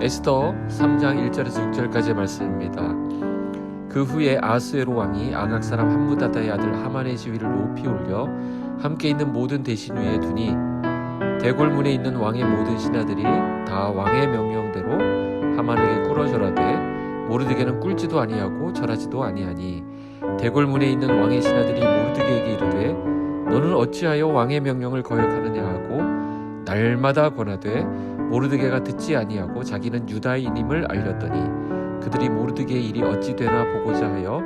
에스더 3장 1절에서 6절까지의 말씀입니다. 그 후에 아하수에로 왕이 아각 사람 함무다다의 아들 하만의 지위를 높이 올려 함께 있는 모든 대신 위에 두니 대궐문에 있는 왕의 모든 신하들이 다 왕의 명령대로 하만에게 꿇어 절하되 모르드게는 꿇지도 아니하고 절하지도 아니하니 대궐문에 있는 왕의 신하들이 모르드게에게 이르되 너는 어찌하여 왕의 명령을 거역하느냐 하고 날마다 권하되 모르드게가 듣지 아니하고 자기는 유다인임을 알렸더니 그들이 모르드게의 일이 어찌 되나 보고자 하여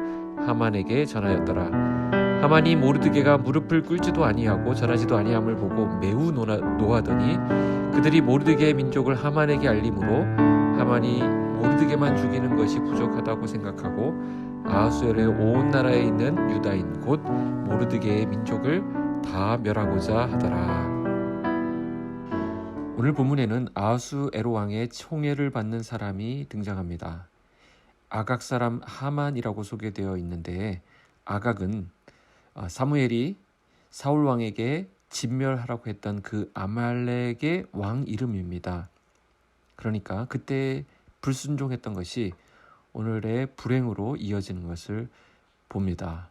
하만에게 전하였더라. 하만이 모르드게가 무릎을 꿇지도 아니하고 절하지도 아니함을 보고 매우 노하더니 그들이 모르드게의 민족을 하만에게 알림으로 하만이 모르드게만 죽이는 것이 부족하다고 생각하고 아하수에로의 온 나라에 있는 유다인 곧 모르드게의 민족을 다 멸하고자 하더라. 오늘 본문에는 아하수에로 왕의 총애를 받는 사람이 등장합니다. 아각 사람 하만이라고 소개되어 있는데 아각은 사무엘이 사울 왕에게 진멸하라고 했던 그 아말렉의 왕 이름입니다. 그러니까 그때 불순종했던 것이 오늘의 불행으로 이어지는 것을 봅니다.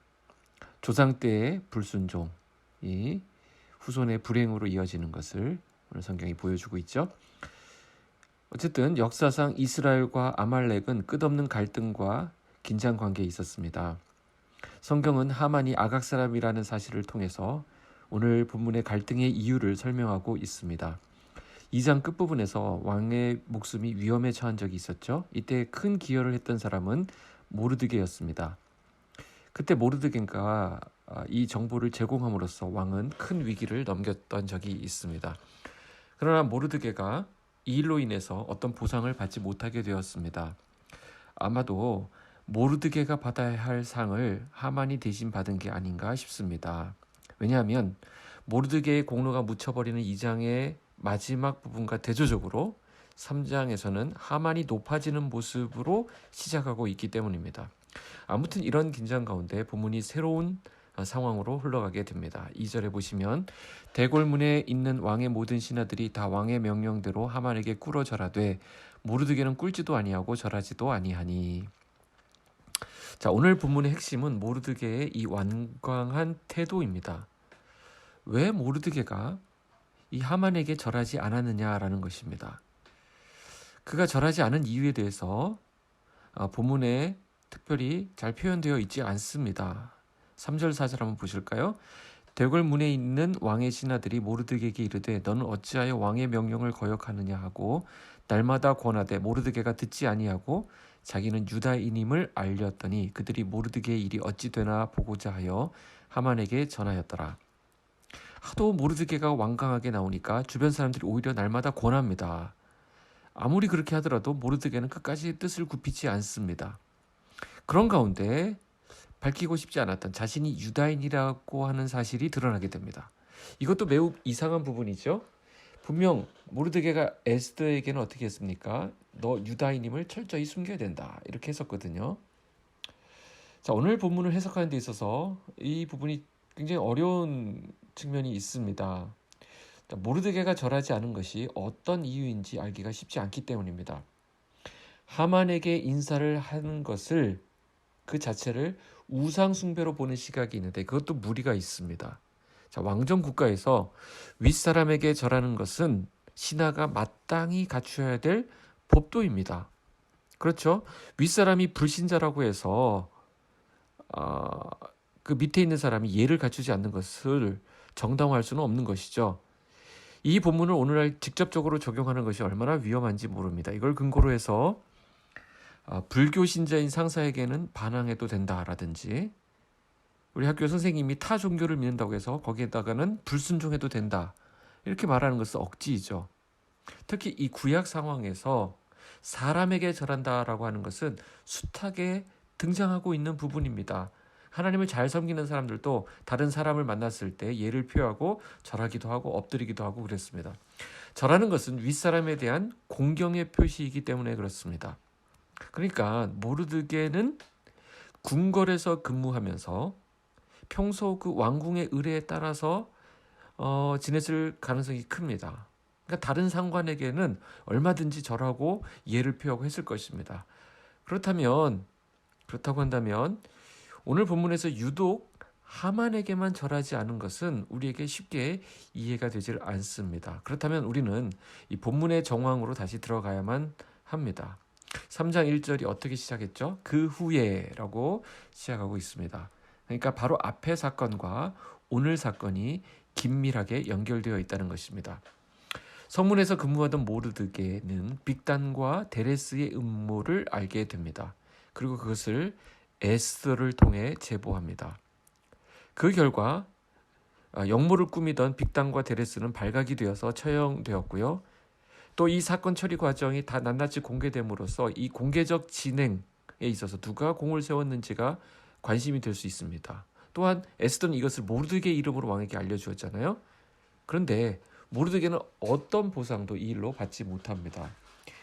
조상 때의 불순종이 후손의 불행으로 이어지는 것을 오늘 성경이 보여주고 있죠. 어쨌든 역사상 이스라엘과 아말렉은 끝없는 갈등과 긴장 관계에 있었습니다. 성경은 하만이 아각 사람이라는 사실을 통해서 오늘 본문의 갈등의 이유를 설명하고 있습니다. 2장 끝부분에서 왕의 목숨이 위험에 처한 적이 있었죠. 이때 큰 기여를 했던 사람은 모르드게였습니다. 그때 모르드게가 이 정보를 제공함으로써 왕은 큰 위기를 넘겼던 적이 있습니다. 그러나 모르드게가 이 일로 인해서 어떤 보상을 받지 못하게 되었습니다. 아마도 모르드게가 받아야 할 상을 하만이 대신 받은 게 아닌가 싶습니다. 왜냐하면 모르드게의 공로가 묻혀버리는 2장의 마지막 부분과 대조적으로 3장에서는 하만이 높아지는 모습으로 시작하고 있기 때문입니다. 아무튼 이런 긴장 가운데 본문이 새로운 상황으로 흘러가게 됩니다. 2절에 보시면 대궐문에 있는 왕의 모든 신하들이 다 왕의 명령대로 하만에게 꿇어 절하되 모르드게는 꿇지도 아니하고 절하지도 아니하니. 자, 오늘 본문의 핵심은 모르드게의 이 완강한 태도입니다. 왜 모르드게가 이 하만에게 절하지 않았느냐라는 것입니다. 그가 절하지 않은 이유에 대해서 본문에 특별히 잘 표현되어 있지 않습니다. 3절 4절 한번 보실까요? 대궐문에 있는 왕의 신하들이 모르드게에게 이르되 너는 어찌하여 왕의 명령을 거역하느냐 하고 날마다 권하되 모르드게가 듣지 아니하고 자기는 유다인임을 알렸더니 그들이 모르드게의 일이 어찌 되나 보고자 하여 하만에게 전하였더라. 하도 모르드게가 완강하게 나오니까 주변 사람들이 오히려 날마다 권합니다. 아무리 그렇게 하더라도 모르드게는 끝까지 뜻을 굽히지 않습니다. 그런 가운데 밝히고 싶지 않았던 자신이 유다인이라고 하는 사실이 드러나게 됩니다. 이것도 매우 이상한 부분이죠. 분명 모르드게가 에스더에게는 어떻게 했습니까? 너 유다인임을 철저히 숨겨야 된다 이렇게 했었거든요. 자, 오늘 본문을 해석하는 데 있어서 이 부분이 굉장히 어려운 측면이 있습니다. 자, 모르드게가 절하지 않은 것이 어떤 이유인지 알기가 쉽지 않기 때문입니다. 하만에게 인사를 하는 것을 그 자체를 우상 숭배로 보는 시각이 있는데 그것도 무리가 있습니다. 자, 왕정 국가에서 윗사람에게 절하는 것은 신하가 마땅히 갖추어야 될 법도입니다. 그렇죠? 윗사람이 불신자라고 해서 그 밑에 있는 사람이 예를 갖추지 않는 것을 정당화할 수는 없는 것이죠. 이 본문을 오늘날 직접적으로 적용하는 것이 얼마나 위험한지 모릅니다. 이걸 근거로 해서 불교 신자인 상사에게는 반항해도 된다라든지 우리 학교 선생님이 타 종교를 믿는다고 해서 거기에다가는 불순종해도 된다 이렇게 말하는 것은 억지이죠. 특히 이 구약 상황에서 사람에게 절한다라고 하는 것은 숱하게 등장하고 있는 부분입니다. 하나님을 잘 섬기는 사람들도 다른 사람을 만났을 때 예를 표하고 절하기도 하고 엎드리기도 하고 그랬습니다. 절하는 것은 윗사람에 대한 공경의 표시이기 때문에 그렇습니다. 그러니까 모르드게는 궁궐에서 근무하면서 평소 그 왕궁의 의례에 따라서 지냈을 가능성이 큽니다. 그러니까 다른 상관에게는 얼마든지 절하고 이해를 표하고 했을 것입니다. 그렇다고 한다면 오늘 본문에서 유독 하만에게만 절하지 않은 것은 우리에게 쉽게 이해가 되질 않습니다. 그렇다면 우리는 이 본문의 정황으로 다시 들어가야만 합니다. 3장 1절이 어떻게 시작했죠? 그 후에라고 시작하고 있습니다. 그러니까 바로 앞의 사건과 오늘 사건이 긴밀하게 연결되어 있다는 것입니다. 성문에서 근무하던 모르드게는 빅단과 데레스의 음모를 알게 됩니다. 그리고 그것을 에스더를 통해 제보합니다. 그 결과 역모를 꾸미던 빅단과 데레스는 발각이 되어서 처형되었고요. 또 이 사건 처리 과정이 다 낱낱이 공개됨으로써 이 공개적 진행에 있어서 누가 공을 세웠는지가 관심이 될 수 있습니다. 또한 에스더는 이것을 모르드게 이름으로 왕에게 알려주었잖아요. 그런데 모르드게는 어떤 보상도 이 일로 받지 못합니다.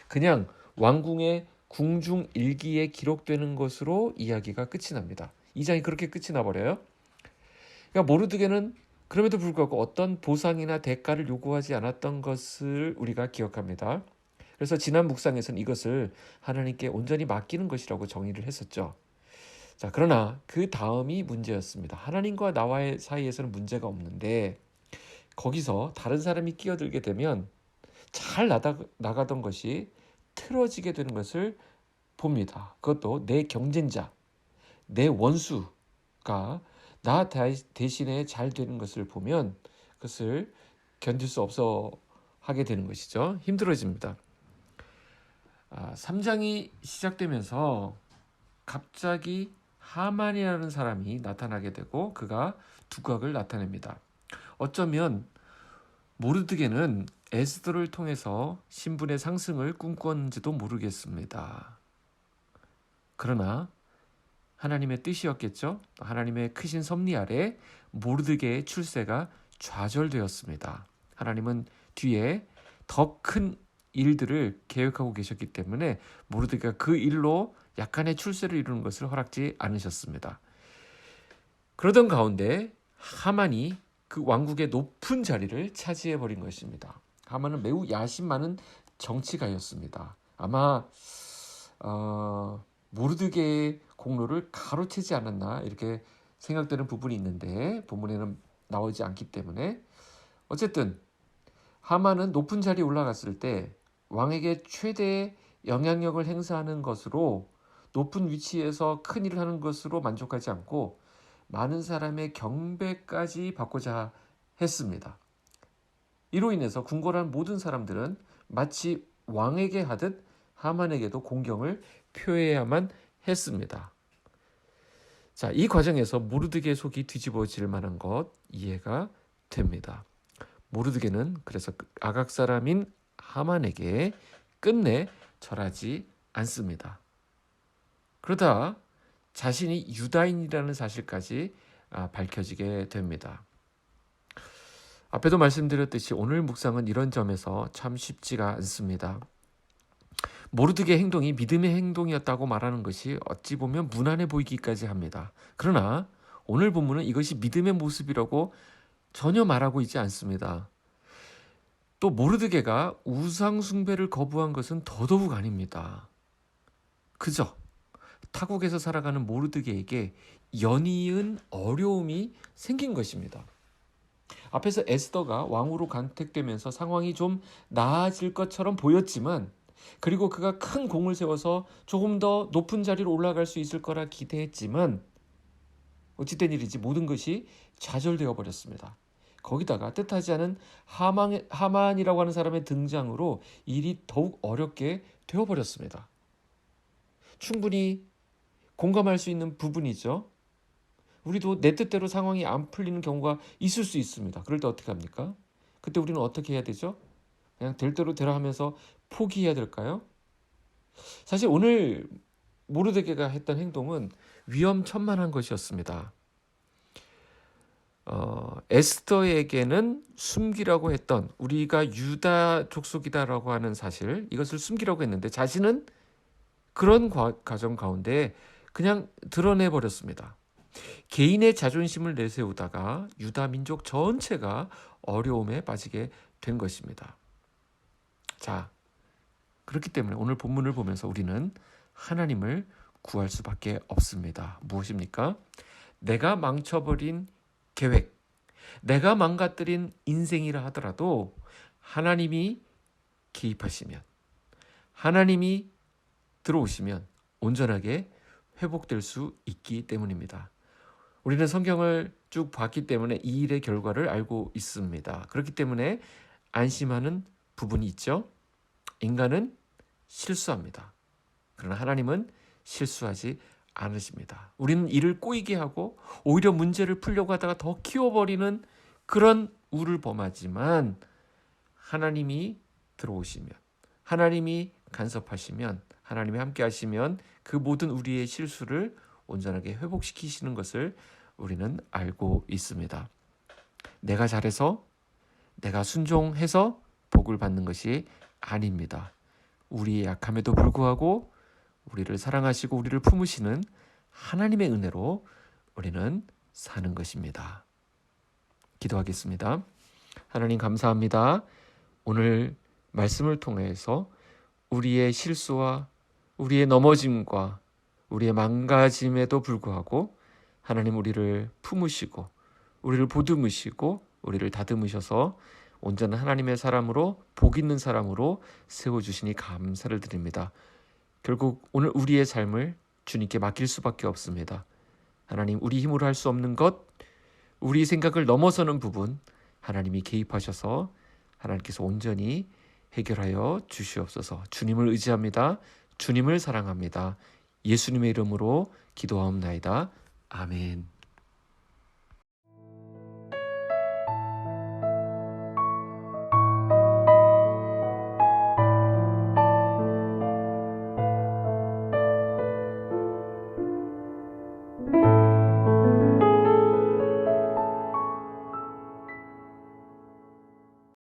그냥 왕궁의 궁중 일기에 기록되는 것으로 이야기가 끝이 납니다. 2장이 그렇게 끝이 나버려요. 그러니까 모르드게는 그럼에도 불구하고 어떤 보상이나 대가를 요구하지 않았던 것을 우리가 기억합니다. 그래서 지난 묵상에서는 이것을 하나님께 온전히 맡기는 것이라고 정의를 했었죠. 자, 그러나 그 다음이 문제였습니다. 하나님과 나와의 사이에서는 문제가 없는데 거기서 다른 사람이 끼어들게 되면 잘 나가던 것이 틀어지게 되는 것을 봅니다. 그것도 내 경쟁자, 내 원수가 나 대신에 잘 되는 것을 보면 그것을 견딜 수 없어 하게 되는 것이죠. 힘들어집니다. 3장이 시작되면서 갑자기 하만이라는 사람이 나타나게 되고 그가 두각을 나타냅니다. 어쩌면 모르드게는 에스더를 통해서 신분의 상승을 꿈꾸었는지도 모르겠습니다. 그러나 하나님의 뜻이었겠죠. 하나님의 크신 섭리 아래 모르드게의 출세가 좌절되었습니다. 하나님은 뒤에 더 큰 일들을 계획하고 계셨기 때문에 모르드게가 그 일로 약간의 출세를 이루는 것을 허락지 않으셨습니다. 그러던 가운데 하만이 그 왕국의 높은 자리를 차지해버린 것입니다. 하만은 매우 야심 많은 정치가였습니다. 아마 모르드게의 공로를 가로채지 않았나 이렇게 생각되는 부분이 있는데 본문에는 나오지 않기 때문에 어쨌든 하만은 높은 자리에 올라갔을 때 왕에게 최대의 영향력을 행사하는 것으로 높은 위치에서 큰 일을 하는 것으로 만족하지 않고 많은 사람의 경배까지 받고자 했습니다. 이로 인해서 궁궐한 모든 사람들은 마치 왕에게 하듯 하만에게도 공경을 표해야만 했습니다. 자, 이 과정에서 모르드게의 속이 뒤집어질 만한 것 이해가 됩니다. 모르드게는 그래서 아각 사람인 하만에게 끝내 절하지 않습니다. 그러다 자신이 유다인이라는 사실까지 밝혀지게 됩니다. 앞에도 말씀드렸듯이 오늘 묵상은 이런 점에서 참 쉽지가 않습니다. 모르드게의 행동이 믿음의 행동이었다고 말하는 것이 어찌 보면 무난해 보이기까지 합니다. 그러나 오늘 본문은 이것이 믿음의 모습이라고 전혀 말하고 있지 않습니다. 또 모르드게가 우상 숭배를 거부한 것은 더더욱 아닙니다. 그저 타국에서 살아가는 모르드게에게 연이은 어려움이 생긴 것입니다. 앞에서 에스더가 왕으로 간택되면서 상황이 좀 나아질 것처럼 보였지만 그리고 그가 큰 공을 세워서 조금 더 높은 자리로 올라갈 수 있을 거라 기대했지만 어찌된 일인지 모든 것이 좌절되어 버렸습니다. 거기다가 뜻하지 않은 하만이라고 하는 사람의 등장으로 일이 더욱 어렵게 되어버렸습니다. 충분히 공감할 수 있는 부분이죠. 우리도 내 뜻대로 상황이 안 풀리는 경우가 있을 수 있습니다. 그럴 때 어떻게 합니까? 그때 우리는 어떻게 해야 되죠? 그냥 될 대로 되라 하면서 포기해야 될까요? 사실 오늘 모르드게가 했던 행동은 위험천만한 것이었습니다. 에스더에게는 숨기라고 했던 우리가 유다 족속이다라고 하는 사실 이것을 숨기라고 했는데 자신은 그런 과정 가운데 그냥 드러내버렸습니다. 개인의 자존심을 내세우다가 유다 민족 전체가 어려움에 빠지게 된 것입니다. 자, 그렇기 때문에 오늘 본문을 보면서 우리는 하나님을 구할 수밖에 없습니다. 무엇입니까? 내가 망쳐버린 계획, 내가 망가뜨린 인생이라 하더라도 하나님이 개입하시면, 하나님이 들어오시면 온전하게 회복될 수 있기 때문입니다. 우리는 성경을 쭉 봤기 때문에 이 일의 결과를 알고 있습니다. 그렇기 때문에 안심하는 부분이 있죠. 인간은 실수합니다. 그러나 하나님은 실수하지 않으십니다. 우리는 이를 꼬이게 하고 오히려 문제를 풀려고 하다가 더 키워버리는 그런 우를 범하지만, 하나님이 들어오시면, 하나님이 간섭하시면, 하나님이 함께 하시면 그 모든 우리의 실수를 온전하게 회복시키시는 것을 우리는 알고 있습니다. 내가 잘해서, 내가 순종해서 복을 받는 것이 아닙니다. 우리의 약함에도 불구하고 우리를 사랑하시고 우리를 품으시는 하나님의 은혜로 우리는 사는 것입니다. 기도하겠습니다. 하나님 감사합니다. 오늘 말씀을 통해서 우리의 실수와 우리의 넘어짐과 우리의 망가짐에도 불구하고 하나님 우리를 품으시고 우리를 보듬으시고 우리를 다듬으셔서 온전한 하나님의 사람으로, 복 있는 사람으로 세워주시니 감사를 드립니다. 결국 오늘 우리의 삶을 주님께 맡길 수밖에 없습니다. 하나님, 우리 힘으로 할 수 없는 것, 우리 생각을 넘어서는 부분 하나님이 개입하셔서 하나님께서 온전히 해결하여 주시옵소서. 주님을 의지합니다. 주님을 사랑합니다. 예수님의 이름으로 기도하옵나이다. 아멘.